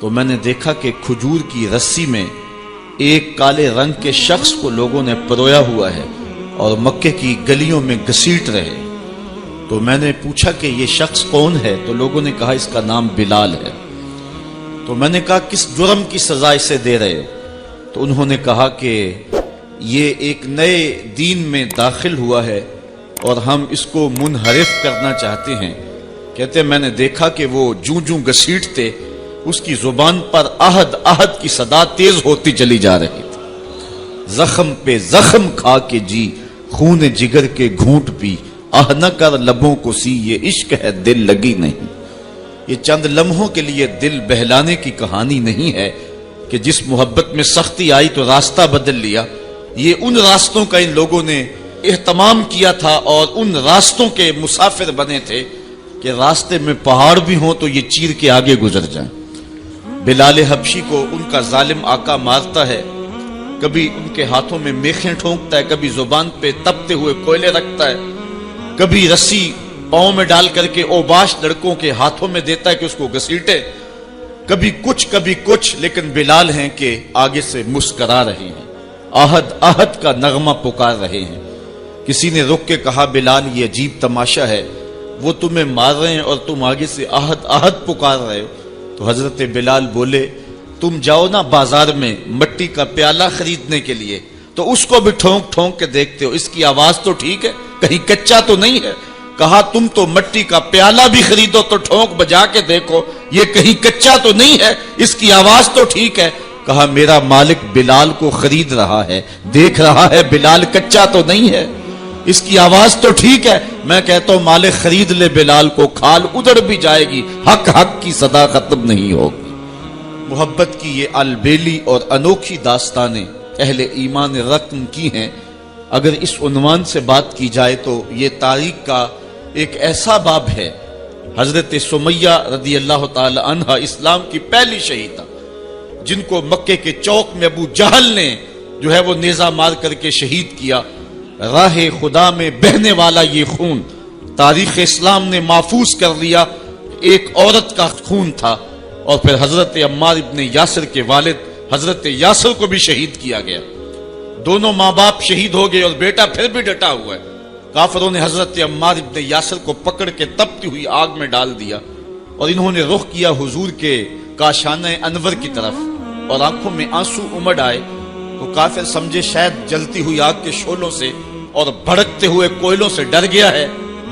تو میں نے دیکھا کہ کھجور کی رسی میں ایک کالے رنگ کے شخص کو لوگوں نے پرویا ہوا ہے اور مکے کی گلیوں میں گھسیٹ رہے۔ تو میں نے پوچھا کہ یہ شخص کون ہے؟ تو لوگوں نے کہا اس کا نام بلال ہے۔ تو میں نے کہا کس جرم کی سزا اسے دے رہے ہو؟ تو انہوں نے کہا کہ یہ ایک نئے دین میں داخل ہوا ہے اور ہم اس کو منحرف کرنا چاہتے ہیں۔ کہتے میں نے دیکھا کہ وہ جوں جوں گھسیٹتے اس کی زبان پر احد احد کی صدا تیز ہوتی چلی جا رہی تھی۔ زخم پہ زخم کھا کے جی، خون جگر کے گھونٹ پی، آہ نہ کر لبوں کو سی، یہ عشق ہے دل لگی نہیں۔ یہ چند لمحوں کے لیے دل بہلانے کی کہانی نہیں ہے کہ جس محبت میں سختی آئی تو راستہ بدل لیا۔ یہ ان راستوں کا ان لوگوں نے اہتمام کیا تھا اور ان راستوں کے مسافر بنے تھے کہ راستے میں پہاڑ بھی ہوں تو یہ چیر کے آگے گزر جائیں۔ بلال حبشی کو ان کا ظالم آقا مارتا ہے، کبھی ان کے ہاتھوں میں میخیں ٹھونکتا ہے، کبھی زبان پہ تپتے ہوئے کوئلے رکھتا ہے، کبھی رسی پاؤں میں ڈال کر کے اوباش لڑکوں کے ہاتھوں میں دیتا ہے کہ اس کو گھسیٹے، کبھی کچھ، لیکن بلال ہیں کہ آگے سے مسکرا رہے ہیں، آہد آہد کا نغمہ پکار رہے ہیں۔ کسی نے رک کے کہا بلال یہ عجیب تماشا ہے، وہ تمہیں مار رہے ہیں اور تم آگے سے آہد آہد پکار رہے ہو۔ تو حضرت بلال بولے تم جاؤ نا بازار میں مٹی کا پیالہ خریدنے کے لیے تو اس کو بھی ٹھونک ٹھونک کے دیکھتے ہو، اس کی آواز تو ٹھیک ہے، کہیں کچا تو نہیں ہے؟ کہا تم تو مٹی کا پیالہ بھی خریدو تو ٹھونک بجا کے دیکھو، یہ کہیں کچا تو نہیں ہے، اس کی آواز تو ٹھیک ہے۔ کہا میرا مالک بلال کو خرید رہا ہے، دیکھ رہا ہے بلال کچا تو نہیں ہے، اس کی آواز تو ٹھیک ہے۔ میں کہتا ہوں مالک خرید لے بلال کو، کھال ادھر بھی جائے گی، حق حق کی صدا ختم نہیں ہوگی۔ محبت کی یہ البیلی اور انوکھی داستانیں اہل ایمان رقم کی ہیں۔ اگر اس عنوان سے بات کی جائے تو یہ تاریخ کا ایک ایسا باب ہے۔ حضرت سمیہ رضی اللہ تعالی عنہ اسلام کی پہلی شہیدہ، جن کو مکے کے چوک میں ابو جہل نے جو ہے وہ نیزہ مار کر کے شہید کیا۔ راہ خدا میں بہنے والا یہ خون تاریخ اسلام نے محفوظ کر لیا، ایک عورت کا خون تھا۔ اور پھر حضرت عمار ابن یاسر کے والد حضرت یاسر کو بھی شہید کیا گیا، دونوں ماں باپ شہید ہو گئے اور بیٹا پھر بھی ڈٹا ہوا ہے۔ کافروں نے حضرت عمار ابن یاسر کو پکڑ کے تپتی ہوئی آگ میں ڈال دیا اور انہوں نے رخ کیا حضور کے کاشانہ انور کی طرف اور آنکھوں میں آنسو امڑ آئے۔ تو کافر سمجھے شاید جلتی ہوئی آگ کے شعلوں سے اور بھڑکتے ہوئے کوئلوں سے ڈر گیا ہے۔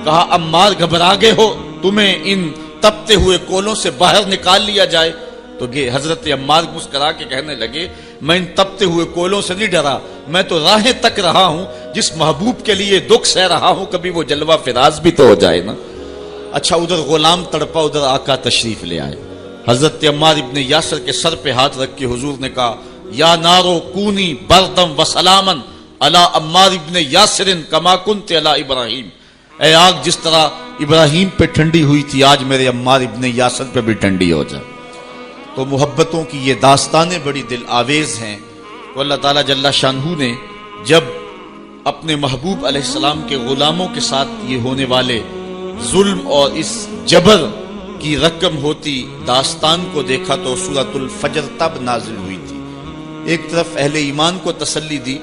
کہا عمار گھبرا گئے ہو، تمہیں ان تپتے ہوئے کوئلوں سے باہر نکال لیا جائے؟ تو حضرت عمار مسکرا کے کہنے لگے میں ان تپتے ہوئے کوئلوں سے نہیں ڈرا، میں تو راہیں تک رہا ہوں، جس محبوب کے لیے دکھ سہ رہا ہوں کبھی وہ جلوہ فراز بھی تو ہو جائے نا۔ اچھا ادھر غلام تڑپا، ادھر آقا تشریف لے آئے۔ حضرت عمار ابن یاسر کے سر پہ ہاتھ رکھ کے حضور نے کہا یا نارو کونی بردم و سلامن علی عمار ابن یاسر کما کنت علی ابراہیم، اے آگ جس طرح ابراہیم پہ ٹھنڈی ہوئی تھی آج میرے عمار ابن یاسر پہ بھی ٹھنڈی ہو جائے۔ تو محبتوں کی یہ داستانیں بڑی دل آویز ہیں۔ تو اللہ تعالیٰ جل شانہ نے جب اپنے محبوب علیہ السلام کے غلاموں کے ساتھ یہ ہونے والے ظلم اور اس جبر کی رقم ہوتی داستان کو دیکھا تو سورۃ الفجر تب نازل ہوئی تھی۔ ایک طرف اہل ایمان کو تسلی دی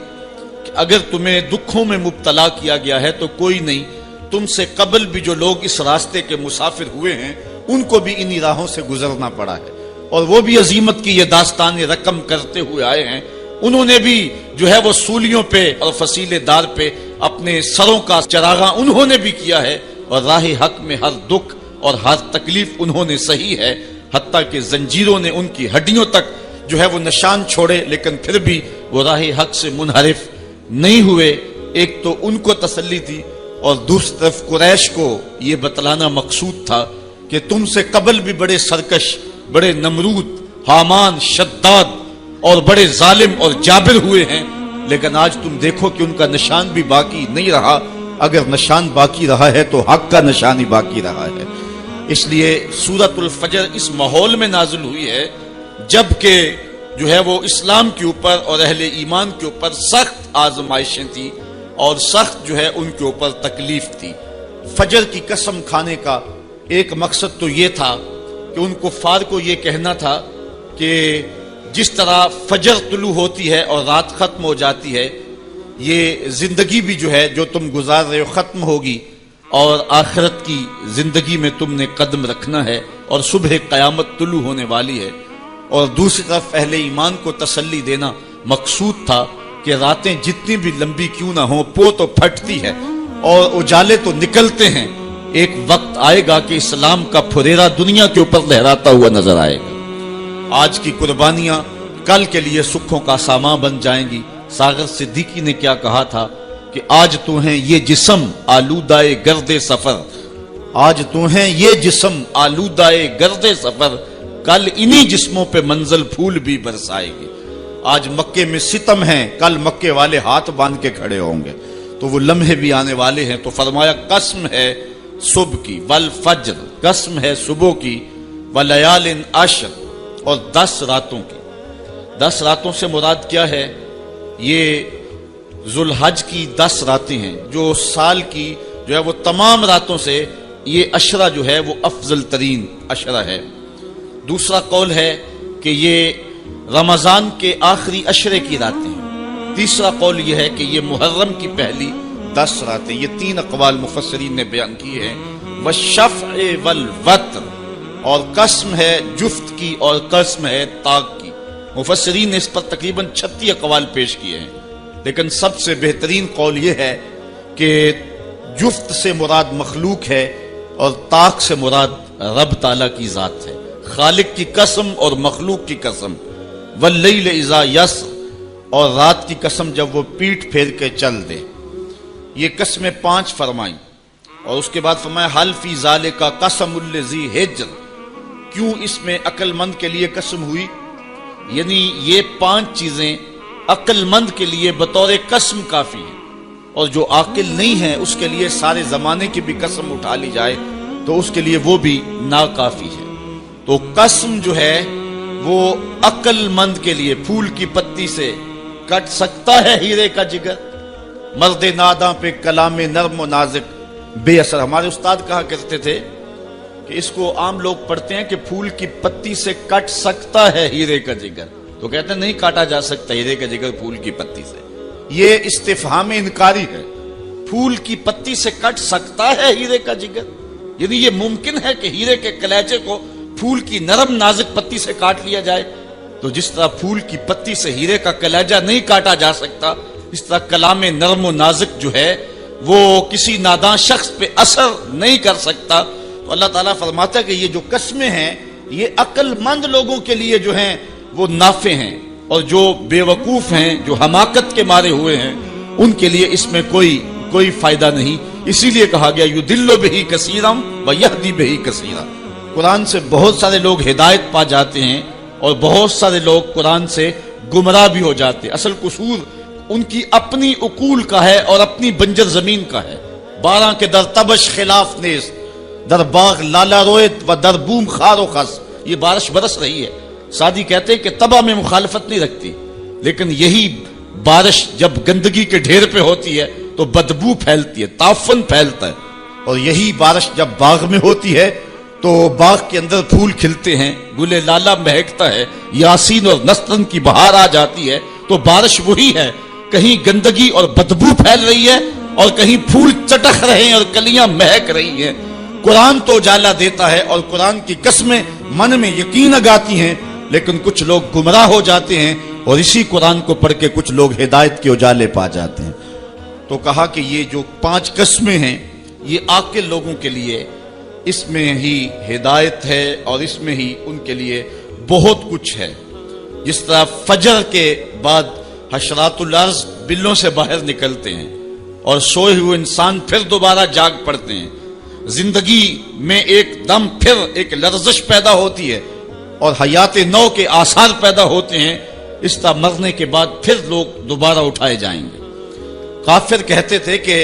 کہ اگر تمہیں دکھوں میں مبتلا کیا گیا ہے تو کوئی نہیں، تم سے قبل بھی جو لوگ اس راستے کے مسافر ہوئے ہیں ان کو بھی انہی راہوں سے گزرنا پڑا ہے اور وہ بھی عظیمت کی یہ داستان رقم کرتے ہوئے آئے ہیں۔ انہوں نے بھی جو ہے وہ سولیوں پہ اور فصیلے دار پہ اپنے سروں کا چراغاں انہوں نے بھی کیا ہے اور راہ حق میں ہر دکھ اور ہر تکلیف انہوں نے سہی ہے، حتیٰ کہ زنجیروں نے ان کی ہڈیوں تک جو ہے وہ نشان چھوڑے، لیکن پھر بھی وہ راہ حق سے منحرف نہیں ہوئے۔ ایک تو ان کو تسلی تھی اور دوسری طرف قریش کو یہ بتلانا مقصود تھا کہ تم سے قبل بھی بڑے سرکش، بڑے نمرود، حامان، شداد اور بڑے ظالم اور جابر ہوئے ہیں، لیکن آج تم دیکھو کہ ان کا نشان بھی باقی نہیں رہا۔ اگر نشان باقی رہا ہے تو حق کا نشان ہی باقی رہا ہے۔ اس لیے سورۃ الفجر اس ماحول میں نازل ہوئی ہے جبکہ جو ہے وہ اسلام کے اوپر اور اہل ایمان کے اوپر سخت آزمائشیں تھیں اور سخت جو ہے ان کے اوپر تکلیف تھی۔ فجر کی قسم کھانے کا ایک مقصد تو یہ تھا کہ ان کفار کو یہ کہنا تھا کہ جس طرح فجر طلوع ہوتی ہے اور رات ختم ہو جاتی ہے، یہ زندگی بھی جو ہے جو تم گزار رہے ہو ختم ہوگی، اور آخرت کی زندگی میں تم نے قدم رکھنا ہے، اور صبح قیامت طلوع ہونے والی ہے۔ اور دوسری طرف اہل ایمان کو تسلی دینا مقصود تھا کہ راتیں جتنی بھی لمبی کیوں نہ ہوں، پو تو پھٹتی ہے اور اجالے تو نکلتے ہیں، ایک وقت آئے گا کہ اسلام کا پھریرا دنیا کے اوپر لہراتا ہوا نظر آئے گا۔ آج کی قربانیاں کل کے لیے سکھوں کا سامان بن جائیں گی۔ ساغر صدیقی نے کیا کہا تھا کہ آج تو ہیں یہ جسم آلودائے گرد سفر، آج تو ہیں یہ جسم آلودائے گرد سفر، کل انہی جسموں پہ منزل پھول بھی برسائے گی۔ آج مکے میں ستم ہیں، کل مکے والے ہاتھ باندھ کے کھڑے ہوں گے، تو وہ لمحے بھی آنے والے ہیں۔ تو فرمایا قسم ہے صبح کی والفجر، قسم ہے صبح کی، ولیال عشر، اور 10 راتوں کی۔ 10 راتوں سے مراد کیا ہے؟ یہ ذوالحج کی 10 راتیں ہیں، جو سال کی جو ہے وہ تمام راتوں سے یہ عشرہ جو ہے وہ افضل ترین عشرہ ہے۔ دوسرا قول ہے کہ یہ رمضان کے آخری عشرے کی راتیں ہیں۔ تیسرا قول یہ ہے کہ یہ محرم کی پہلی 10 راتیں۔ یہ 3 اقوال مفسرین نے بیان کیے ہیں۔ والشفع والوتر، اور قسم ہے جفت کی اور قسم ہے طاق کی۔ مفسرین نے اس پر تقریباً 36 اقوال پیش کیے ہیں، لیکن سب سے بہترین قول یہ ہے کہ جفت سے مراد مخلوق ہے اور طاق سے مراد رب تعالیٰ کی ذات ہے۔ خالق کی قسم اور مخلوق کی قسم۔ واللیل اذا یسر، اور رات کی قسم جب وہ پیٹ پھیر کے چل دے۔ یہ قسمیں 5 فرمائیں، اور اس کے بعد فرمایا حل فی ذالک قسم الذی ہجر، کیوں اس میں عقل مند کے لیے قسم ہوئی؟ یعنی یہ 5 چیزیں عقل مند کے لیے بطور قسم کافی ہیں، اور جو عاقل نہیں ہے اس کے لیے سارے زمانے کی بھی قسم اٹھا لی جائے تو اس کے لیے وہ بھی ناکافی ہے۔ تو قسم جو ہے وہ عقل مند کے لیے پھول کی پتی سے کٹ سکتا ہے ہیرے کا جگر، مرد ناداں پہ کلام نرم و نازک بے اثر۔ ہمارے استاد کہا کرتے تھے کہ اس کو عام لوگ پڑھتے ہیں کہ پھول کی پتی سے کٹ سکتا ہے ہیرے کا جگر، تو کہتے ہیں نہیں کاٹا جا سکتا ہیرے کا جگر پھول کی پتی سے۔ یہ استفہام انکاری ہے۔ پھول کی پتی سے کٹ سکتا ہے ہیرے کا جگر، یعنی یہ ممکن ہے کہ ہیرے کے کلیجے کو پھول کی نرم نازک پتی سے کاٹ لیا جائے؟ تو جس طرح پھول کی پتی سے ہیرے کا کلیجہ نہیں کاٹا جا سکتا، اس طرح کلام نرم و نازک جو ہے وہ کسی ناداں شخص پہ اثر نہیں کر سکتا۔ تو اللہ تعالیٰ فرماتا ہے کہ یہ جو قسمیں ہیں یہ عقل مند لوگوں کے لیے جو ہیں وہ نافع ہیں، اور جو بے وقوف ہیں، جو حماقت کے مارے ہوئے ہیں، ان کے لیے اس میں کوئی فائدہ نہیں۔ اسی لیے کہا گیا یضل بہ کثیرا ویہدی بہ کثیرا، قرآن سے بہت سارے لوگ ہدایت پا جاتے ہیں اور بہت سارے لوگ قرآن سے گمراہ بھی ہو جاتے ہیں۔ اصل قصور ان کی اپنی عقول کا ہے اور اپنی بنجر زمین کا ہے۔ 12 کے در تبش خلاف نیز، در باغ لالا رویت و در بوم خار و خس، یہ بارش برس رہی ہے۔ سعدی کہتے ہیں کہ تباہ میں مخالفت نہیں رکھتی، لیکن یہی بارش جب گندگی کے ڈھیر پہ ہوتی ہے تو بدبو پھیلتی ہے، تعفن پھیلتا ہے، اور یہی بارش جب باغ میں ہوتی ہے تو باغ کے اندر پھول کھلتے ہیں، گلے لالا مہکتا ہے، یاسین اور نسترن کی بہار آ جاتی ہے۔ تو بارش وہی ہے، کہیں گندگی اور بدبو پھیل رہی ہے اور کہیں پھول چٹخ رہے ہیں اور کلیاں مہک رہی ہیں۔ قرآن تو اجالا دیتا ہے اور قرآن کی قسمیں من میں یقین اگاتی ہیں، لیکن کچھ لوگ گمراہ ہو جاتے ہیں اور اسی قرآن کو پڑھ کے کچھ لوگ ہدایت کے اجالے پا جاتے ہیں۔ تو کہا کہ یہ جو 5 قسمیں ہیں یہ عاقل لوگوں کے لیے اس میں ہی ہدایت ہے اور اس میں ہی ان کے لیے بہت کچھ ہے۔ جس طرح فجر کے بعد حشرات الارض بلوں سے باہر نکلتے ہیں اور سوئے ہوئے انسان پھر دوبارہ جاگ پڑتے ہیں، زندگی میں ایک دم پھر ایک لرزش پیدا ہوتی ہے اور حیات نو کے آثار پیدا ہوتے ہیں، اس طرح مرنے کے بعد پھر لوگ دوبارہ اٹھائے جائیں گے۔ کافر کہتے تھے کہ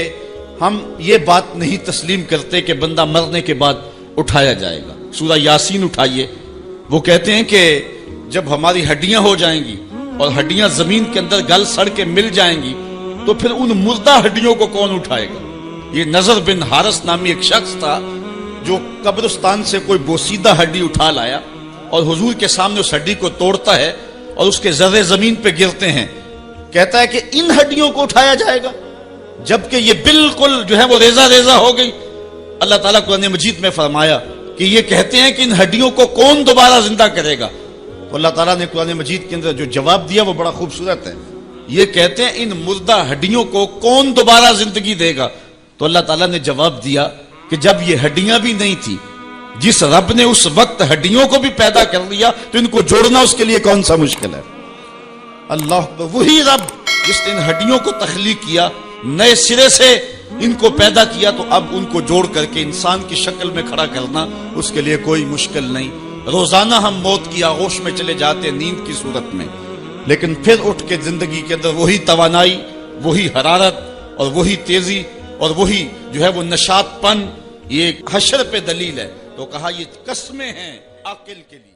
ہم یہ بات نہیں تسلیم کرتے کہ بندہ مرنے کے بعد اٹھایا جائے گا۔ سورہ یاسین اٹھائیے، وہ کہتے ہیں کہ جب ہماری ہڈیاں ہو جائیں گی اور ہڈیاں زمین کے اندر گل سڑ کے مل جائیں گی تو پھر ان مردہ ہڈیوں کو کون اٹھائے گا؟ یہ نظر بن حارث نامی ایک شخص تھا جو قبرستان سے کوئی بوسیدہ ہڈی اٹھا لایا اور حضور کے سامنے اس ہڈی کو توڑتا ہے اور اس کے ذرے زمین پہ گرتے ہیں، کہتا ہے کہ ان ہڈیوں کو اٹھایا جائے گا جبکہ یہ بالکل جو ہے وہ ریزہ ریزہ ہو گئی۔ اللہ تعالیٰ قرآن مجید میں فرمایا کہ یہ کہتے ہیں کہ ان ہڈیوں کو کون دوبارہ زندہ کرے گا؟ تو اللہ تعالیٰ نے قرآن مجید کے اندر جو جواب دیا وہ بڑا خوبصورت ہے۔ یہ کہتے ہیں ان مردہ ہڈیوں کو کون دوبارہ زندگی دے گا؟ تو اللہ تعالیٰ نے جواب دیا کہ جب یہ ہڈیاں بھی نہیں تھی، جس رب نے اس وقت ہڈیوں کو بھی پیدا کر لیا تو ان کو جوڑنا اس کے لیے کون سا مشکل ہے؟ اللہ وہی رب جس نے ان ہڈیوں کو تخلیق کیا، نئے سرے سے ان کو پیدا کیا، تو اب ان کو جوڑ کر کے انسان کی شکل میں کھڑا کرنا اس کے لیے کوئی مشکل نہیں۔ روزانہ ہم موت کی آغوش میں چلے جاتے نیند کی صورت میں، لیکن پھر اٹھ کے زندگی کے اندر وہی توانائی، وہی حرارت اور وہی تیزی اور وہی جو ہے وہ نشاط پن، یہ حشر پہ دلیل ہے۔ تو کہا یہ قسمیں ہیں عاقل کے لیے۔